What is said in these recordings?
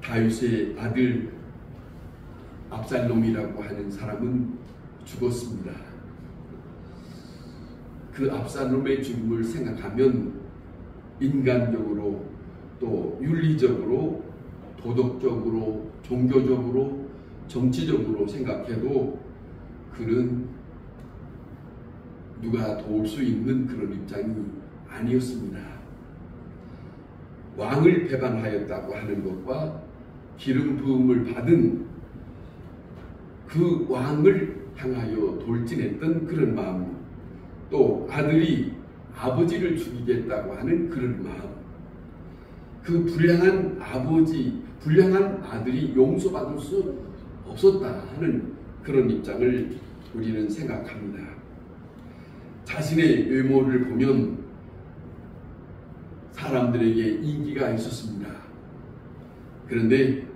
다윗의 아들 압살롬이라고 하는 사람은 죽었습니다. 그 압살롬의 죽음을 생각하면 인간적으로 또 윤리적으로 도덕적으로 종교적으로 정치적으로 생각해도 그는 누가 도울 수 있는 그런 입장이 아니었습니다. 왕을 배반하였다고 하는 것과 기름 부음을 받은 그 왕을 향하여 돌진했던 그런 마음, 또 아들이 아버지를 죽이겠다고 하는 그런 마음, 그 불량한 아버지, 불량한 아들이 용서받을 수 없었다 하는 그런 입장을 우리는 생각합니다. 자신의 외모를 보면 사람들에게 인기가 있었습니다. 그런데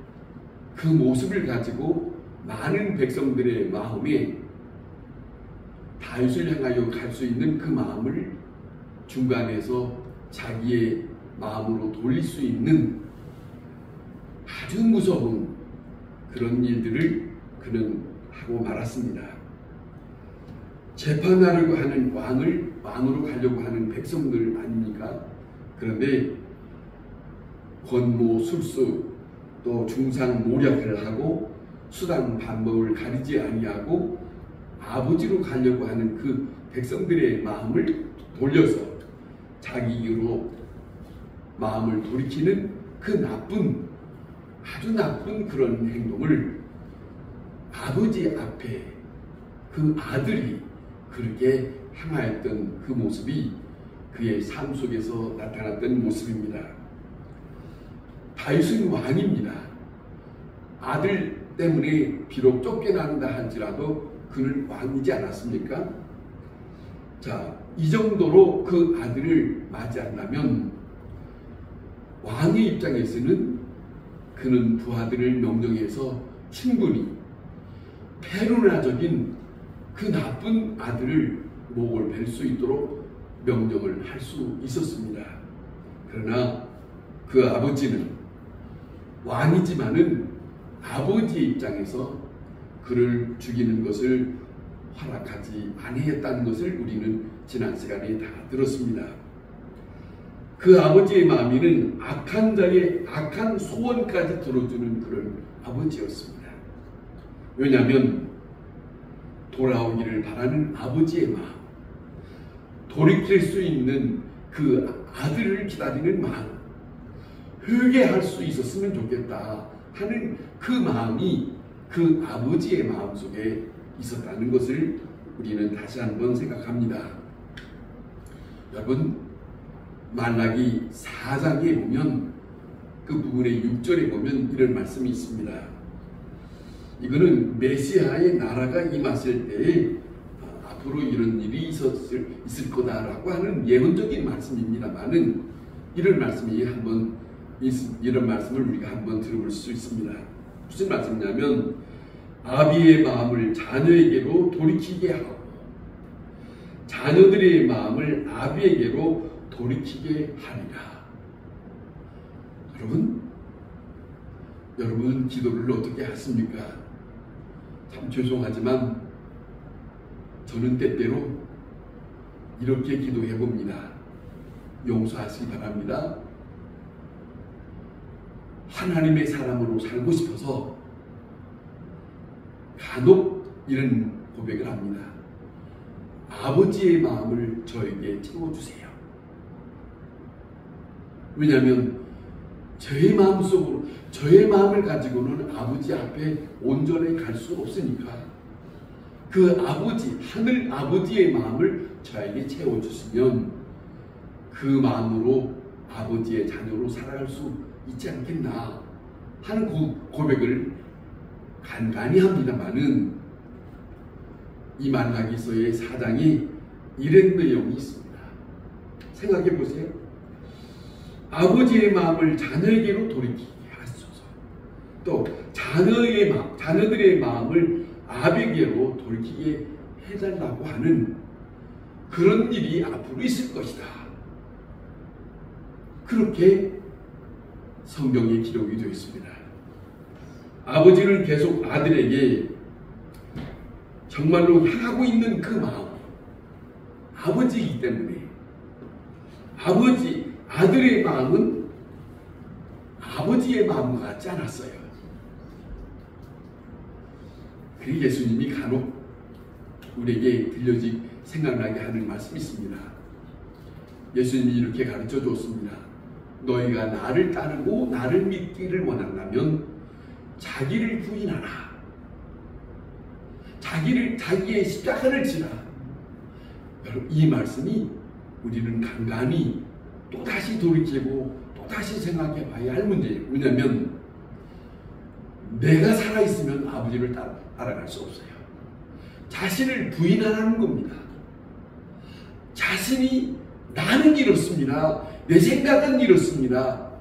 그 모습을 가지고 많은 백성들의 마음에 다윗을 향하여 갈 수 있는 그 마음을 중간에서 자기의 마음으로 돌릴 수 있는 아주 무서운 그런 일들을 그는 하고 말았습니다. 재판하려고 하는 왕으로 가려고 하는 백성들 아닙니까? 그런데 권모, 술수, 또 중상 모략을 하고 수단 방법을 가리지 아니하고 아버지로 가려고 하는 그 백성들의 마음을 돌려서 자기로 마음을 돌이키는 그 나쁜, 아주 나쁜 그런 행동을 아버지 앞에 그 아들이 그렇게 행하였던 그 모습이 그의 삶 속에서 나타났던 모습입니다. 다윗은 왕입니다. 아들 때문에 비록 쫓겨난다 할지라도 그는 왕이지 않았습니까? 자, 이 정도로 그 아들을 맞이한다면 왕의 입장에서는 그는 부하들을 명령해서 충분히 페루나적인 그 나쁜 아들을 목을 벨 수 있도록 명령을 할 수 있었습니다. 그러나 그 아버지는 왕이지만은 아버지의 입장에서 그를 죽이는 것을 허락하지 아니했다는 것을 우리는 지난 시간에 다 들었습니다. 그 아버지의 마음에는 악한 자의 악한 소원까지 들어주는 그런 아버지였습니다. 왜냐하면 돌아오기를 바라는 아버지의 마음, 돌이킬 수 있는 그 아들을 기다리는 마음, 회개할 수 있었으면 좋겠다 하는 그 마음이 그 아버지의 마음속에 있었다는 것을 우리는 다시 한번 생각합니다. 여러분, 말라기 4장에 보면 그 부분의 6절에 보면 이런 말씀이 있습니다. 이거는 메시아의 나라가 임했을 때에 앞으로 이런 일이 있을 거다라고 하는 예언적인 말씀입니다만은 이런 말씀을 우리가 한번 들어볼 수 있습니다. 무슨 말씀이냐면 아비의 마음을 자녀에게로 돌이키게 하고 자녀들의 마음을 아비에게로 돌이키게 하리라. 여러분 기도를 어떻게 하십니까? 참 죄송하지만 저는 때때로 이렇게 기도해 봅니다. 용서하시기 바랍니다. 하나님의 사람으로 살고 싶어서 간혹 이런 고백을 합니다. 아버지의 마음을 저에게 채워주세요. 왜냐하면 저의 마음속으로, 저의 마음을 가지고는 아버지 앞에 온전히 갈 수 없으니까 그 아버지, 하늘 아버지의 마음을 저에게 채워주시면 그 마음으로 아버지의 자녀로 살아갈 수 있지 않겠나 하는 고백을 간간히 합니다만은 이 말라기서의 4장이 이런 내용이 있습니다. 생각해 보세요. 아버지의 마음을 자녀에게로 돌이키게 하소서. 또 자녀들의 마음을 아비에게로 돌이키게 해달라고 하는 그런 일이 앞으로 있을 것이다. 그렇게 성경에 기록이 되어 있습니다. 아버지는 계속 아들에게 정말로 향하고 있는 그 마음, 아버지이기 때문에 아들의 마음은 아버지의 마음과 같지 않았어요. 그 예수님이 간혹 우리에게 생각나게 하는 말씀이 있습니다. 예수님이 이렇게 가르쳐 줬습니다. 너희가 나를 따르고 나를 믿기를 원한다면 자기를 부인하라. 자기의 십자가를 지라. 여러분, 이 말씀이 우리는 간간히 또다시 돌이키고 또다시 생각해 봐야 할 문제예요. 왜냐하면 내가 살아있으면 아버지를 따라갈 수 없어요. 자신을 부인하라는 겁니다. 자신이 나는 이렇습니다. 내 생각은 이렇습니다.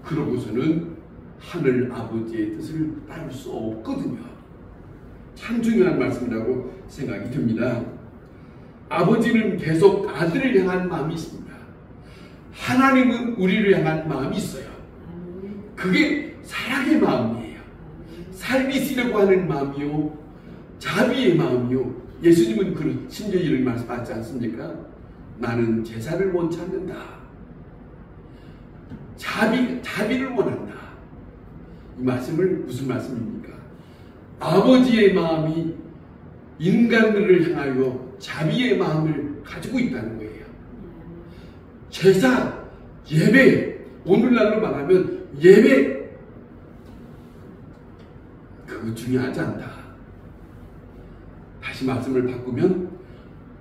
그러고서는 하늘 아버지의 뜻을 따를 수 없거든요. 참 중요한 말씀이라고 생각이 듭니다. 아버지는 계속 아들을 향한 마음이 있습니다. 하나님은 우리를 향한 마음이 있어요. 그게 사랑의 마음이에요. 살리시려고 하는 마음이요, 자비의 마음이요. 예수님은 심지어 이런 말씀하지 않습니까? 나는 제사를 원치 않는다. 자비를 원한다. 이 말씀을 무슨 말씀입니까? 아버지의 마음이 인간들을 향하여 자비의 마음을 가지고 있다는 거예요. 제사, 예배, 오늘날로 말하면 예배, 그거 중요하지 않다. 다시 말씀을 바꾸면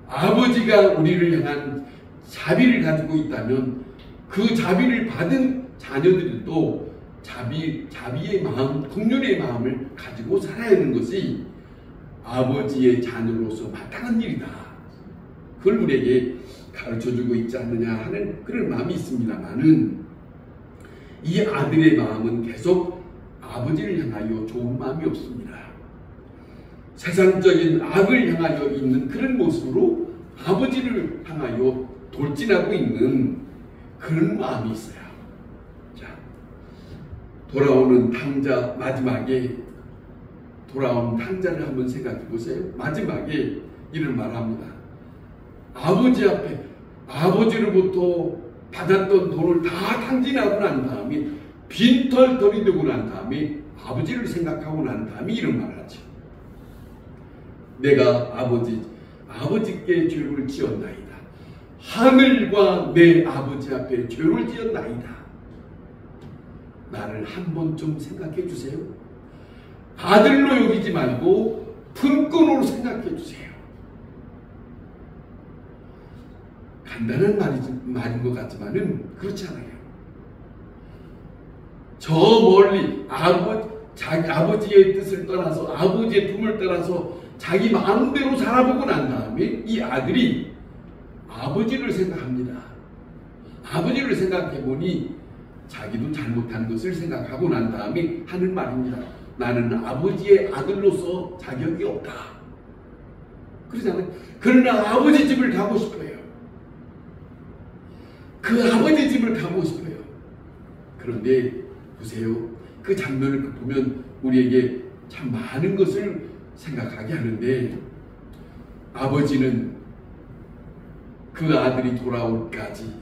아버지가 우리를 향한 자비를 가지고 있다면 그 자비를 받은 자녀들도 자비의 마음, 긍휼의 마음을 가지고 살아야 하는 것이 아버지의 자녀로서 마땅한 일이다. 그걸 우리에게 가르쳐주고 있지 않느냐 하는 그런 마음이 있습니다만은, 이 아들의 마음은 계속 아버지를 향하여 좋은 마음이 없습니다. 세상적인 악을 향하여 있는 그런 모습으로 아버지를 향하여 돌진하고 있는 그런 마음이 있어요. 자, 돌아오는 탕자, 마지막에 돌아온 탕자를 한번 생각해 보세요. 마지막에 이런 말합니다. 아버지 앞에 아버지로부터 받았던 돈을 다 탕진하고 난 다음에 빈털털이 되고 난 다음에 아버지를 생각하고 난 다음에 이런 말을 하죠. 내가 아버지께 죄를 지었나이다. 하늘과 내 아버지 앞에 죄를 지었나이다. 나를 한 번 좀 생각해 주세요. 아들로 여기지 말고 품꾼으로 생각해 주세요. 간단한 말인 것 같지만은 그렇지 않아요. 저 멀리 자기 아버지의 뜻을 떠나서, 아버지의 품을 떠나서 자기 마음대로 살아보고 난 다음에 이 아들이 아버지를 생각합니다. 아버지를 생각해 보니 자기도 잘못한 것을 생각하고 난 다음에 하는 말입니다. 나는 아버지의 아들로서 자격이 없다. 그러잖아요. 그러나 아버지 집을 가고 싶어요. 그 아버지 집을 가고 싶어요. 그런데 보세요. 그 장면을 보면 우리에게 참 많은 것을 생각하게 하는데, 아버지는 그 아들이 돌아올까지,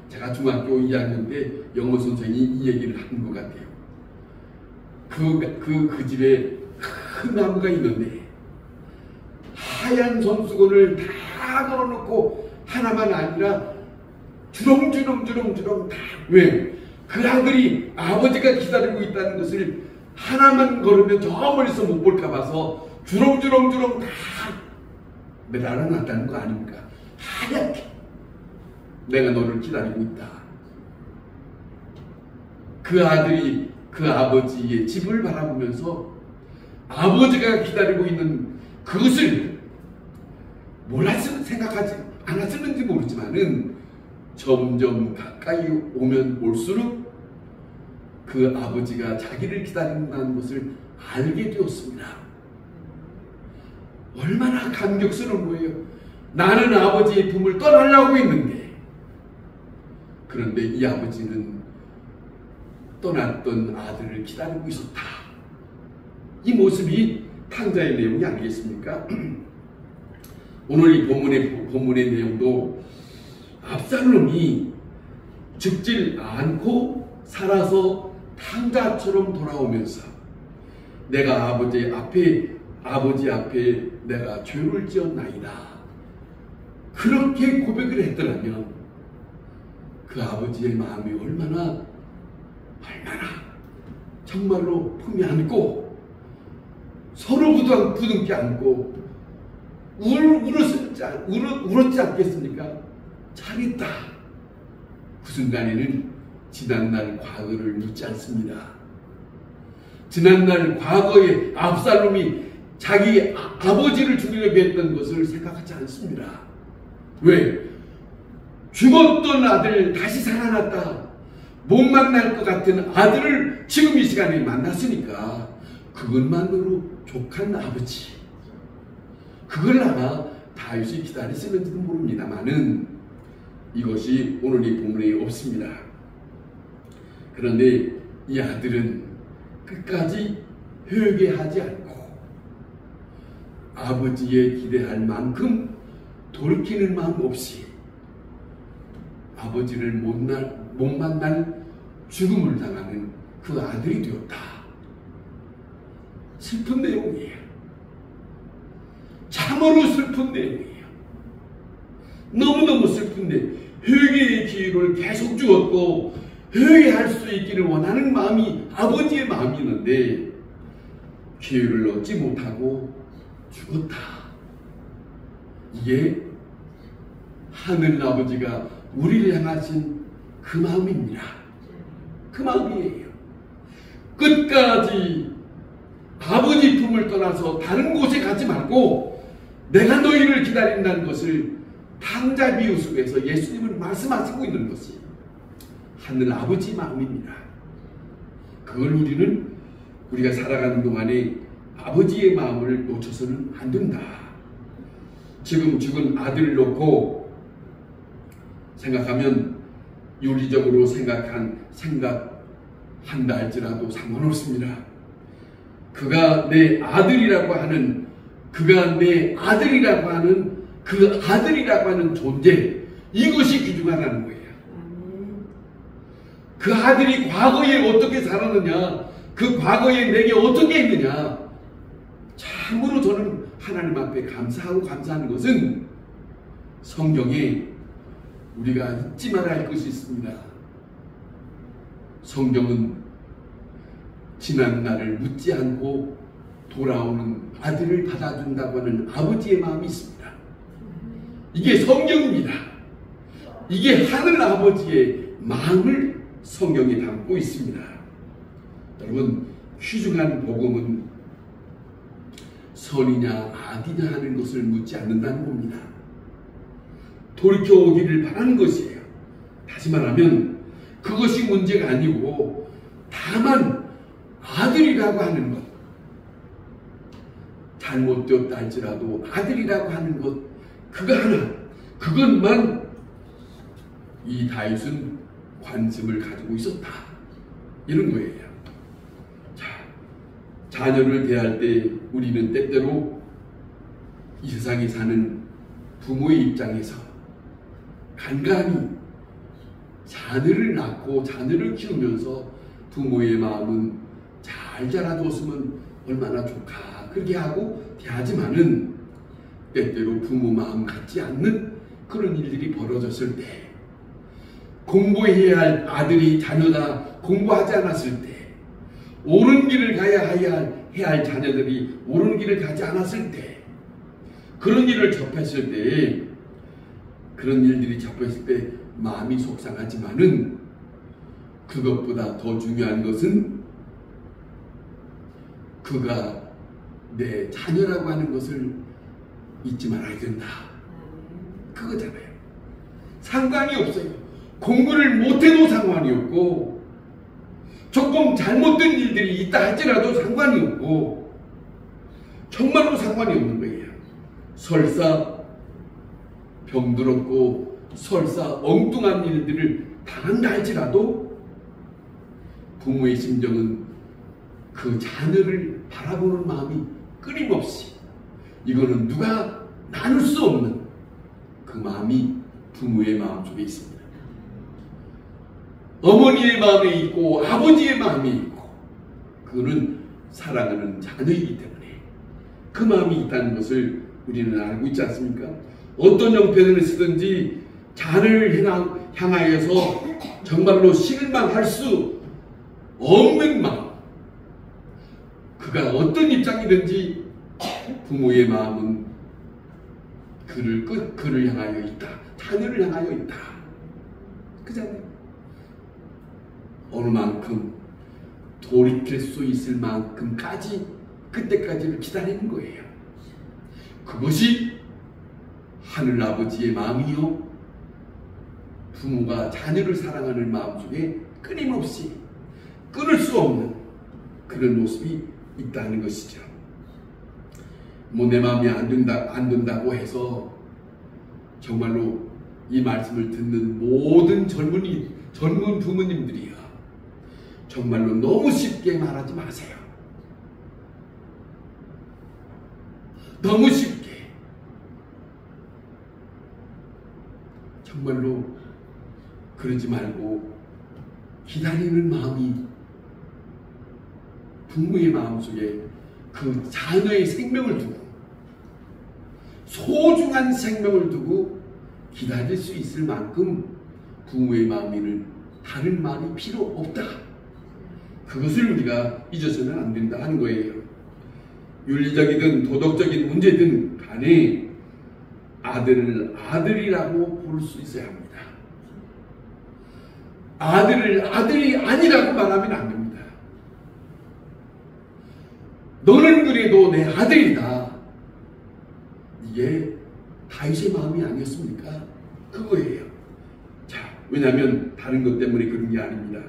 제가 중학교 2학년 때 영어 선생님이 이 얘기를 한 것 같아요. 그 집에 큰 나무가 있는데 하얀 손수건을 다 걸어놓고 하나만 아니라 주렁주렁 다, 왜? 그 아들이 아버지가 기다리고 있다는 것을 하나만 걸으면 저 멀리서 못 볼까 봐서 주렁주렁 다 매달아 놨다는 거 아닙니까? 하얗게 내가 너를 기다리고 있다. 그 아들이 그 아버지의 집을 바라보면서 아버지가 기다리고 있는 그것을 생각하지 않았을는지 모르지만은 점점 가까이 오면 올수록 그 아버지가 자기를 기다린다는 것을 알게 되었습니다. 얼마나 감격스러운 거예요. 나는 아버지의 품을 떠나려고 했는데, 그런데 이 아버지는 떠났던 아들을 기다리고 있었다. 이 모습이 탕자의 내용이 아니겠습니까? 오늘 이 본문의 내용도 압살롬이 죽질 않고 살아서 탕자처럼 돌아오면서 내가 아버지 앞에 내가 죄를 지었나이다, 그렇게 고백을 했더라면 그 아버지의 마음이 얼마나 정말로 품에 안고 서로 부둥켜 안고 울었지 않겠습니까? 잘했다. 그 순간에는 지난날 과거를 묻지 않습니다. 지난날 과거에 압살롬이 자기 아버지를 죽이려고 했던 것을 생각하지 않습니다. 왜? 죽었던 아들 다시 살아났다, 못 만날 것 같은 아들을 지금 이 시간에 만났으니까 그것만으로 족한 아버지, 그걸 아마 다윗이 기다렸을지도 모릅니다만은 이것이 오늘 이 본문에 없습니다. 그런데 이 아들은 끝까지 회개하지 않고 아버지의 기대할 만큼 돌이키는 마음 없이 아버지를 못 만날 죽음을 당하는 그 아들이 되었다. 슬픈 내용이에요. 참으로 슬픈 내용이에요. 너무너무 슬픈데 회개의 기회를 계속 주었고 회개할 수 있기를 원하는 마음이 아버지의 마음이었는데 기회를 얻지 못하고 죽었다. 이게 하늘 아버지가 우리를 향하신 그 마음입니다. 그 마음이에요. 끝까지 아버지 품을 떠나서 다른 곳에 가지 말고 내가 너희를 기다린다는 것을 탕자 비유 속에서 예수님은 말씀하시고 있는 것이 하늘 아버지 마음입니다. 그걸 우리가 살아가는 동안에 아버지의 마음을 놓쳐서는 안 된다. 지금 죽은 아들을 놓고 생각하면 윤리적으로 생각한다 할지라도 상관없습니다. 그가 내 아들이라고 하는 그 아들이라고 하는 존재, 이것이 귀중하다는 거예요. 그 아들이 과거에 어떻게 살았느냐, 그 과거에 내게 어떻게 했느냐, 참으로 저는 하나님 앞에 감사하는 것은 성경에 우리가 잊지 말아야 할 것이 있습니다. 성경은 지난 날을 묻지 않고 돌아오는 아들을 받아준다고 하는 아버지의 마음이 있습니다. 이게 성경입니다. 이게 하늘 아버지의 마음을 성경에 담고 있습니다. 여러분, 귀중한 복음은 선이냐 악이냐 하는 것을 묻지 않는다는 겁니다. 돌이켜 오기를 바라는 것이에요. 다시 말하면 그것이 문제가 아니고 다만 아들이라고 하는 것, 잘못되었다 할지라도 아들이라고 하는 것, 그것만 이 다윗은 관심을 가지고 있었다, 이런 거예요. 자, 자녀를 대할 때 우리는 때때로 이 세상에 사는 부모의 입장에서 간간히 자녀를 낳고 자녀를 키우면서 부모의 마음은 잘 자라줬으면 얼마나 좋까, 그렇게 하고 대하지만은 때때로 부모 마음 같지 않는 그런 일들이 벌어졌을 때, 공부해야 할 아들이 자녀가 공부하지 않았을 때, 옳은 길을 해야 할 자녀들이 옳은 길을 가지 않았을 때, 그런 일을 접했을 때, 그런 일들이 접했을 때 마음이 속상하지만은 그것보다 더 중요한 것은 그가 내 자녀라고 하는 것을 잊지 말아야 된다, 그거잖아요. 상관이 없어요. 공부를 못해도 상관이 없고 조금 잘못된 일들이 있다 할지라도 상관이 없고 정말로 상관이 없는 거예요. 설사 병들었고 설사 엉뚱한 일들을 당한다 할지라도 부모의 심정은 그 자녀를 바라보는 마음이 끊임없이, 이거는 누가 나눌 수 없는 그 마음이 부모의 마음 속에 있습니다. 어머니의 마음에 있고 아버지의 마음이 있고, 그거는 사랑하는 자녀이기 때문에 그 마음이 있다는 것을 우리는 알고 있지 않습니까? 어떤 형편을 쓰든지 자녀를 향하여서 정말로 실망할 수 없는 마음, 그가 어떤 입장이든지 부모의 마음은 그를 향하여 있다. 자녀를 향하여 있다. 그잖아요. 어느 만큼 돌이킬 수 있을 만큼까지, 그때까지를 기다리는 거예요. 그것이 하늘아버지의 마음이요, 부모가 자녀를 사랑하는 마음 속에 끊임없이 끊을 수 없는 그런 모습이 있다는 것이죠. 내 마음이 안 된다고 해서 정말로 이 말씀을 듣는 모든 젊은 부모님들이요, 정말로 너무 쉽게 말하지 마세요. 너무 쉽게. 정말로 그러지 말고 기다리는 마음이, 부모의 마음속에 그 자녀의 생명을 두고, 소중한 생명을 두고 기다릴 수 있을 만큼 부모의 마음에는 다른 말이 필요 없다. 그것을 우리가 잊어서는 안 된다 하는 거예요. 윤리적이든 도덕적인 문제든 간에 아들을 아들이라고 부를 수 있어야 합니다. 아들을 아들이 아니라고 말하면 안 됩니다. 너는 그래도 내 아들이다. 이게 다윗의 마음이 아니었습니까? 그거예요. 자, 왜냐하면 다른 것 때문에 그런 게 아닙니다.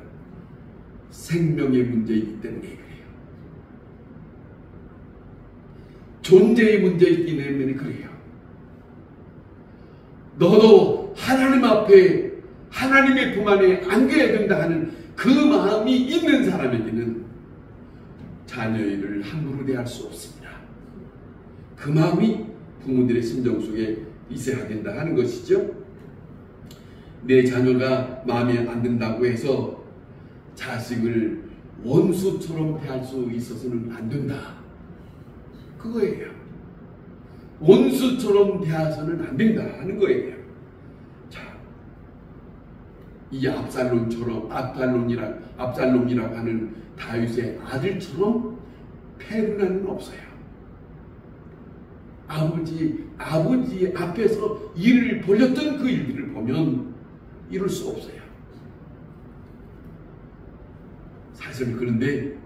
생명의 문제이기 때문에 그래요. 존재의 문제이기 때문에 그래요. 너도 하나님 앞에, 하나님의 품 안에 안겨야 된다 하는 그 마음이 있는 사람에게는 자녀를 함부로 대할 수 없습니다. 그 마음이 부모들의 심정 속에 있어야 된다 하는 것이죠. 내 자녀가 마음에 안 든다고 해서 자식을 원수처럼 대할 수 있어서는 안 된다. 그거예요. 원수처럼 대해서는 안 된다 하는 거예요. 자, 이 압살롬이라고 하는 다윗의 아들처럼 페르나는 없어요. 아버지 앞에서 일을 벌였던 그 일들을 보면 이룰 수 없어요. 사실 그런데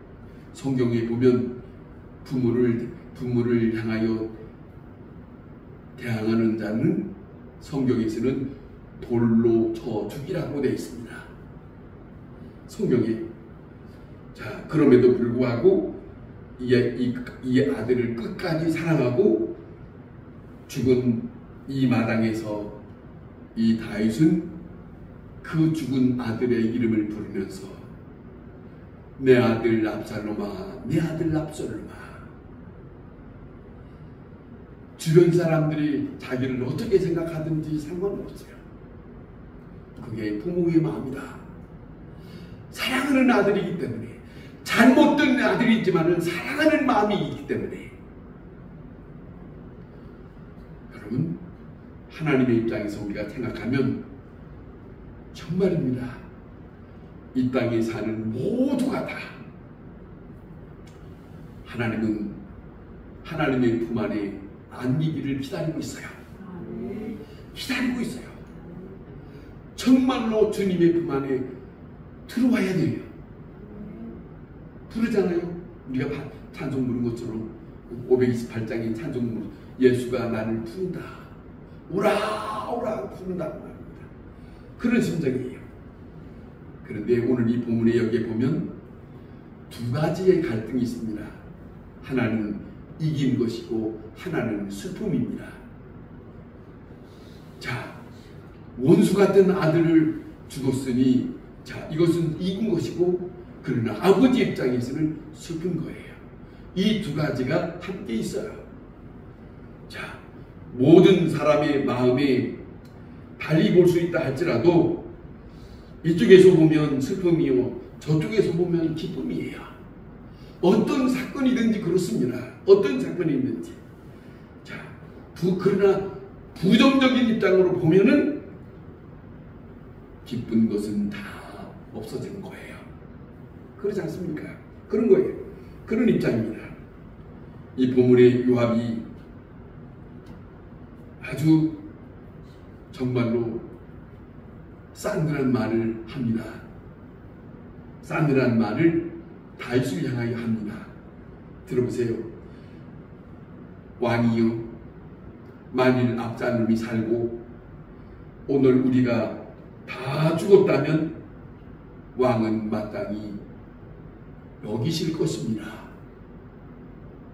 성경에 보면 부모를 향하여 대항하는 자는 성경에서는 돌로 쳐 죽이라고 되어 있습니다. 성경에. 자, 그럼에도 불구하고 이 아들을 끝까지 사랑하고 죽은 이 마당에서 이 다윗은 그 죽은 아들의 이름을 부르면서 내 아들 압살롬아, 내 아들 압살롬아. 주변 사람들이 자기를 어떻게 생각하든지 상관없어요. 그게 부모의 마음이다. 사랑하는 아들이기 때문에, 잘못된 아들이지만 사랑하는 마음이 있기 때문에. 여러분, 하나님의 입장에서 우리가 생각하면 정말입니다. 이 땅에 사는 모두가 다 하나님은 하나님의 품 안에 안기기를 기다리고 있어요. 기다리고 있어요. 정말로 주님의 품 안에 들어와야 돼요. 부르잖아요. 우리가 찬송 부른 것처럼 528장의 찬송 부른 예수가 나를 부른다. 오라 오라 부른다고 합니다. 그런 심정이에요. 그런데 오늘 이 본문에 여기에 보면 두 가지의 갈등이 있습니다. 하나는 이긴 것이고 하나는 슬픔입니다. 자, 원수 같은 아들을 죽었으니, 자, 이것은 이긴 것이고 그러나 아버지 입장에서는 슬픈 거예요. 이 두 가지가 함께 있어요. 자, 모든 사람의 마음에 달리 볼 수 있다 할지라도 이쪽에서 보면 슬픔이요, 저쪽에서 보면 기쁨이에요. 어떤 사건이든지 그렇습니다. 어떤 사건이 있는지. 자, 그러나 부정적인 입장으로 보면은 기쁜 것은 다 없어지는 거예요. 그렇지 않습니까? 그런 거예요. 그런 입장입니다. 이 보물의 요압이 아주 정말로 싸늘한 말을 합니다. 싸늘한 말을 다윗을 향하여 합니다. 들어보세요. 왕이여, 만일 압살롬이 살고 오늘 우리가 다 죽었다면 왕은 마땅히 여기실 것입니다.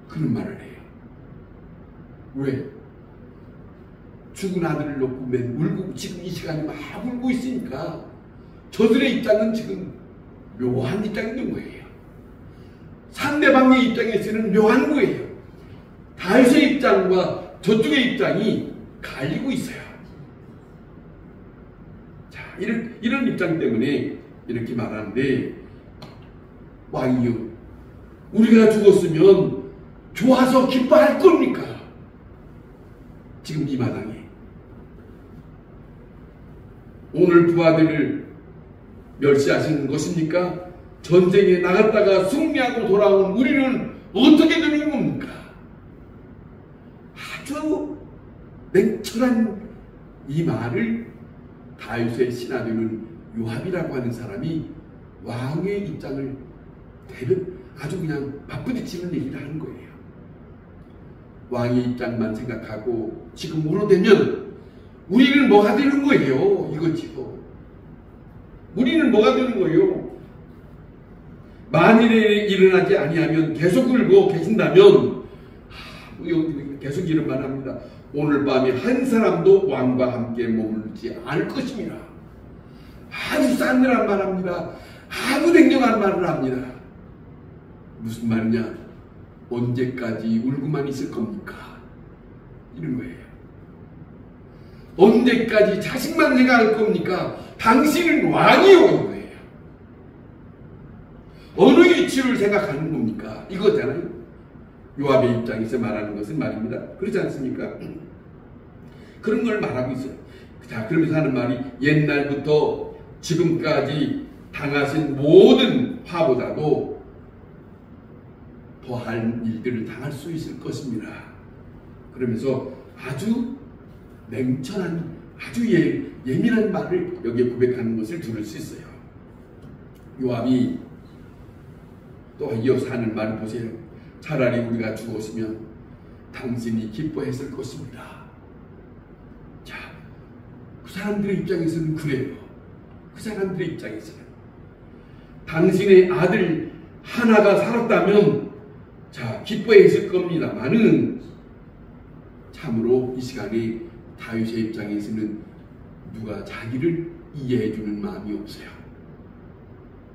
그런 말을 해요. 왜? 죽은 아들을 놓고 맨 울고, 지금 이 시간에 막 울고 있으니까 저들의 입장은 지금 묘한 입장이 있는 거예요. 상대방의 입장에서는 묘한 거예요. 다윗의 입장과 저쪽의 입장이 갈리고 있어요. 자, 이런 입장 때문에 이렇게 말하는데, 왕이요, 우리가 죽었으면 좋아서 기뻐할 겁니까? 지금 이 마당에 오늘 부하들을 멸시하시는 것입니까? 전쟁에 나갔다가 승리하고 돌아온 우리는 어떻게 되는 겁니까? 아주 냉철한 이 말을 다윗의 신하되는 요압이라고 하는 사람이 왕의 입장을 아주 그냥 바쁘디치는 얘기를 하는 거예요. 왕의 입장만 생각하고 지금 울어대면 우리는 뭐가 되는 거예요? 이거지요. 우리는 뭐가 되는 거예요? 만일에 일어나지 아니하면 계속 울고 계신다면, 계속 이런 말 합니다. 오늘 밤에 한 사람도 왕과 함께 머물지 않을 것입니다. 아주 싸늘한 말 합니다. 아주 냉정한 말을 합니다. 무슨 말이냐? 언제까지 울고만 있을 겁니까? 이런 거예요. 언제까지 자식만 생각할 겁니까? 당신은 왕이요, 이거예요. 어느 이치를 생각하는 겁니까? 이거잖아요. 요압의 입장에서 말하는 것은 말입니다. 그렇지 않습니까? 그런 걸 말하고 있어요. 자, 그러면서 하는 말이 옛날부터 지금까지 당하신 모든 화보다도 더한 일들을 당할 수 있을 것입니다. 그러면서 아주 냉철한, 아주 예민한 말을 여기에 고백하는 것을 들을 수 있어요. 요압이 또 이어서 하는 말을 보세요. 차라리 우리가 죽었으면 당신이 기뻐했을 것입니다. 자, 그 사람들의 입장에서는 그래요. 그 사람들의 입장에서는 당신의 아들 하나가 살았다면 자, 기뻐했을 겁니다만은 참으로 이 시간에 다윗의 입장에서는 누가 자기를 이해해주는 마음이 없어요.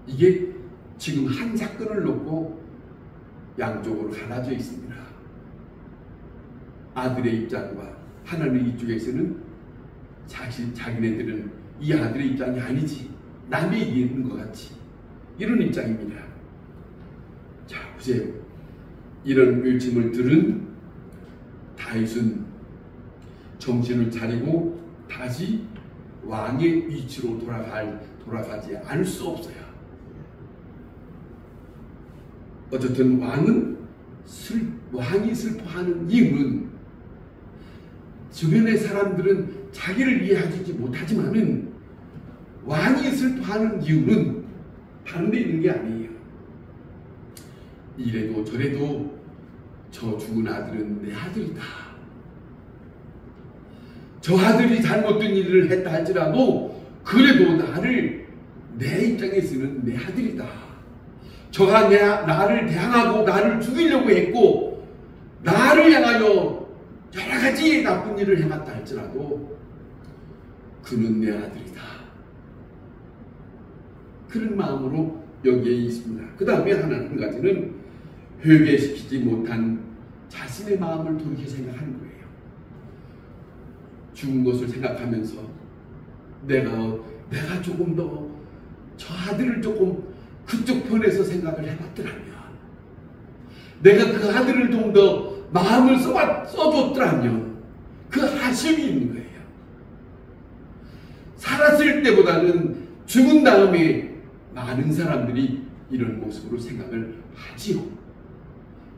이게 지금 한 사건을 놓고 양쪽으로 갈라져 있습니다. 아들의 입장과 하나님 이쪽에서는 자기네들은 이 아들의 입장이 아니지, 남의 얘기 있는 것 같지, 이런 입장입니다. 자, 보세요. 이런 외침을 들은 다윗은 정신을 차리고 다시 왕의 위치로 돌아가지 않을 수 없어요. 어쨌든 왕이 슬퍼하는 이유는 주변의 사람들은 자기를 이해하지 못하지만은 왕이 슬퍼하는 이유는 다른 데 있는 게 아니에요. 이래도 저래도 저 죽은 아들은 내 아들이다. 저 아들이 잘못된 일을 했다 할지라도 그래도 내 입장에서는 내 아들이다. 저가 나를 대항하고 나를 죽이려고 했고 나를 향하여 여러 가지 나쁜 일을 해갔다 할지라도 그는 내 아들이다. 그런 마음으로 여기에 있습니다. 그 다음에 한 가지는 회개시키지 못한 자신의 마음을 돌이켜 생각하는 거예요. 죽은 것을 생각하면서 내가 조금 더 저 아들을 조금 그쪽 편에서 생각을 해봤더라면, 내가 그 아들을 좀 더 마음을 써줬더라면, 그 아쉬움이 있는 거예요. 살았을 때보다는 죽은 다음에 많은 사람들이 이런 모습으로 생각을 하지요.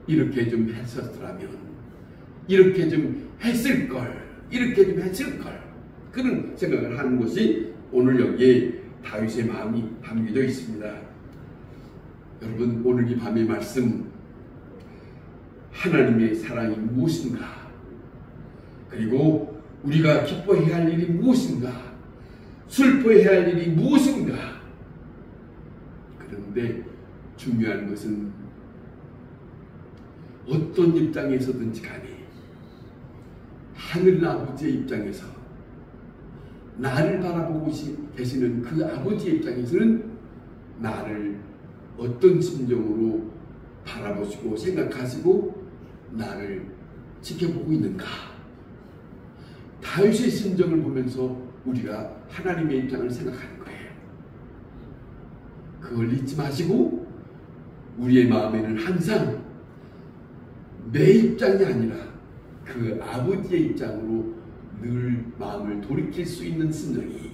이렇게 좀 했었더라면, 이렇게 좀 했을걸, 이렇게 좀 했을걸, 그런 생각을 하는 것이 오늘 여기에 다윗의 마음이 담겨져 있습니다. 여러분, 오늘 이 밤의 말씀, 하나님의 사랑이 무엇인가, 그리고 우리가 기뻐해야 할 일이 무엇인가, 슬퍼해야 할 일이 무엇인가. 그런데 중요한 것은 어떤 입장에서든지 간에 하늘 아버지의 입장에서, 나를 바라보고 계시는 그 아버지의 입장에서는 나를 어떤 심정으로 바라보시고 생각하시고 나를 지켜보고 있는가. 다윗의 심정을 보면서 우리가 하나님의 입장을 생각하는 거예요. 그걸 잊지 마시고 우리의 마음에는 항상 내 입장이 아니라 그 아버지의 입장으로 늘 마음을 돌이킬 수 있는 심정이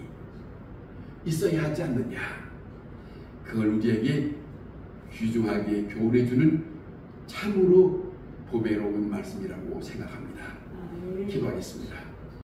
있어야 하지 않느냐. 그걸 우리에게 귀중하게 교훈해주는 참으로 보배로운 말씀이라고 생각합니다. 기도하겠습니다.